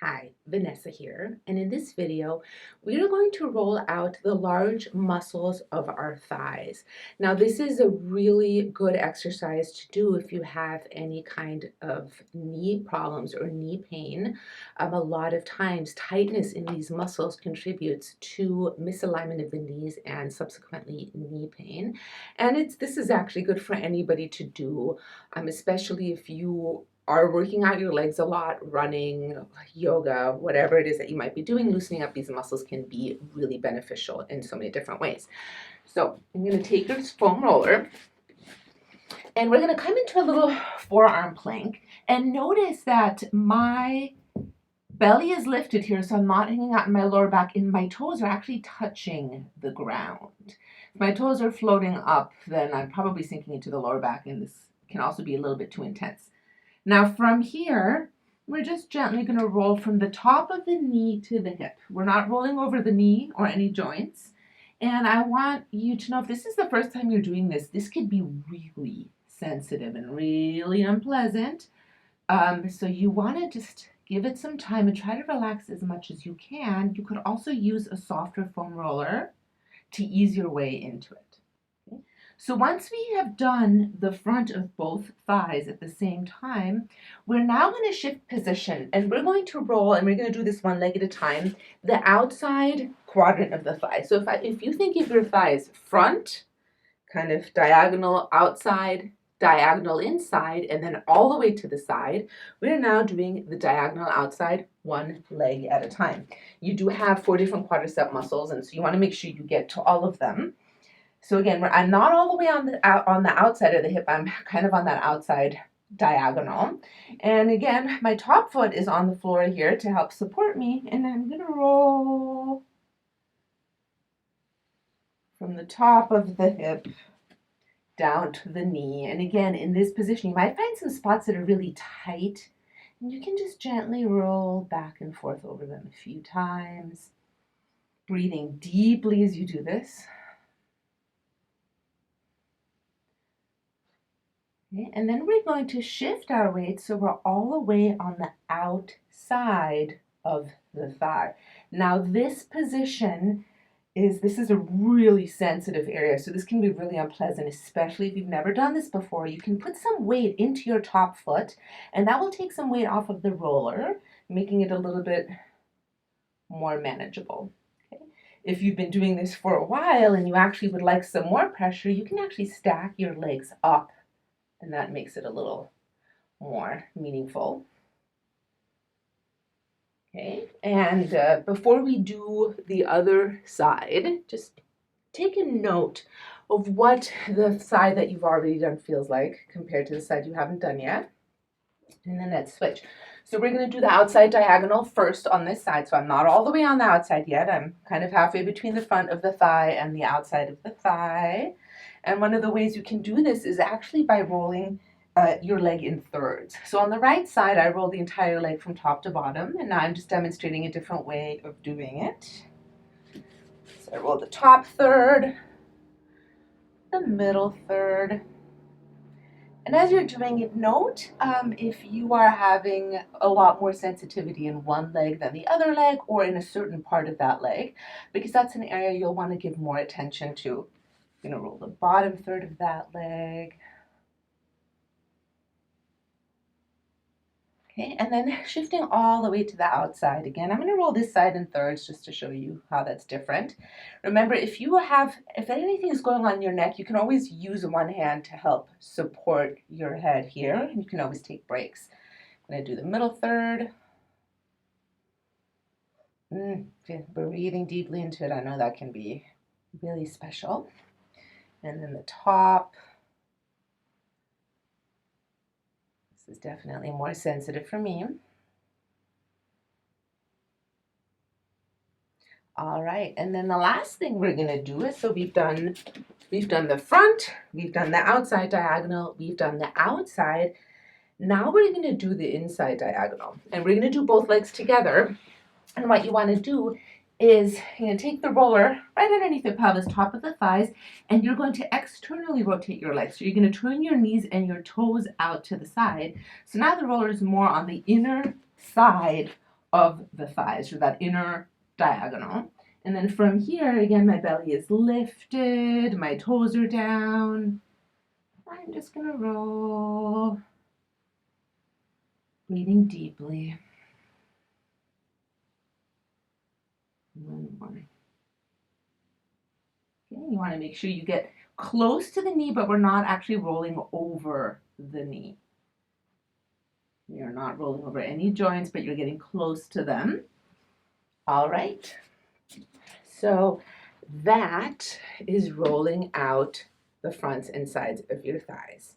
Hi, Vanessa here, and in this video, we are going to roll out the large muscles of our thighs. Now, this is a really good exercise to do if you have any kind of knee problems or knee pain. A lot of times, tightness in these muscles contributes to misalignment of the knees and subsequently knee pain. And this is actually good for anybody to do, especially if you are working out your legs a lot, running, yoga, whatever it is that you might be doing, loosening up these muscles can be really beneficial in so many different ways. So I'm going to take this foam roller and we're going to come into a little forearm plank, and notice that my belly is lifted here, so I'm not hanging out in my lower back, and my toes are actually touching the ground. If my toes are floating up, then I'm probably sinking into the lower back, and this can also be a little bit too intense. Now from here, we're just gently going to roll from the top of the knee to the hip. We're not rolling over the knee or any joints. And I want you to know, if this is the first time you're doing this, this could be really sensitive and really unpleasant. So you want to just give it some time and try to relax as much as you can. You could also use a softer foam roller to ease your way into it. So once we have done the front of both thighs at the same time, we're now going to shift position, and we're going to roll, and we're going to do this one leg at a time, the outside quadrant of the thigh. So if you think of your thighs front, kind of diagonal outside, diagonal inside, and then all the way to the side, we're now doing the diagonal outside, one leg at a time. You do have 4 different quadricep muscles, and so you want to make sure you get to all of them. So again, I'm not all the way on the outside of the hip. I'm kind of on that outside diagonal. And again, my top foot is on the floor here to help support me. And I'm going to roll from the top of the hip down to the knee. And again, in this position, you might find some spots that are really tight. And you can just gently roll back and forth over them a few times, breathing deeply as you do this. Okay, and then we're going to shift our weight so we're all the way on the outside of the thigh. Now this position this is a really sensitive area, so this can be really unpleasant, especially if you've never done this before. You can put some weight into your top foot, and that will take some weight off of the roller, making it a little bit more manageable. Okay. If you've been doing this for a while and you actually would like some more pressure, you can actually stack your legs up, and that makes it a little more meaningful. Okay, and before we do the other side, just take a note of what the side that you've already done feels like compared to the side you haven't done yet. And then let's switch. So we're going to do the outside diagonal first on this side. So I'm not all the way on the outside yet. I'm kind of halfway between the front of the thigh and the outside of the thigh. And one of the ways you can do this is actually by rolling your leg in thirds. So on the right side, I roll the entire leg from top to bottom, and now I'm just demonstrating a different way of doing it. So I roll the top third, the middle third, and as you're doing it, note if you are having a lot more sensitivity in one leg than the other leg, or in a certain part of that leg, because that's an area you'll want to give more attention to. I'm going to roll the bottom third of that leg. Okay, and then shifting all the way to the outside again. I'm going to roll this side in thirds just to show you how that's different. Remember, if anything is going on in your neck, you can always use one hand to help support your head here, and you can always take breaks. I'm going to do the middle third. Breathing deeply into it. I know that can be really special. And then the top. This is definitely more sensitive for me. All right, and then the last thing we're gonna do is, so we've done the front, we've done the outside diagonal, we've done the outside. Now we're gonna do the inside diagonal, and we're gonna do both legs together. And what you wanna do is you're going to take the roller right underneath the pelvis, top of the thighs, and you're going to externally rotate your legs. So you're going to turn your knees and your toes out to the side. So now the roller is more on the inner side of the thighs, or that inner diagonal. And then from here, again, my belly is lifted, my toes are down. I'm just gonna roll, breathing deeply. One more. Okay, you want to make sure you get close to the knee, but we're not actually rolling over the knee. You're not rolling over any joints, but you're getting close to them. All right. So that is rolling out the fronts and sides of your thighs.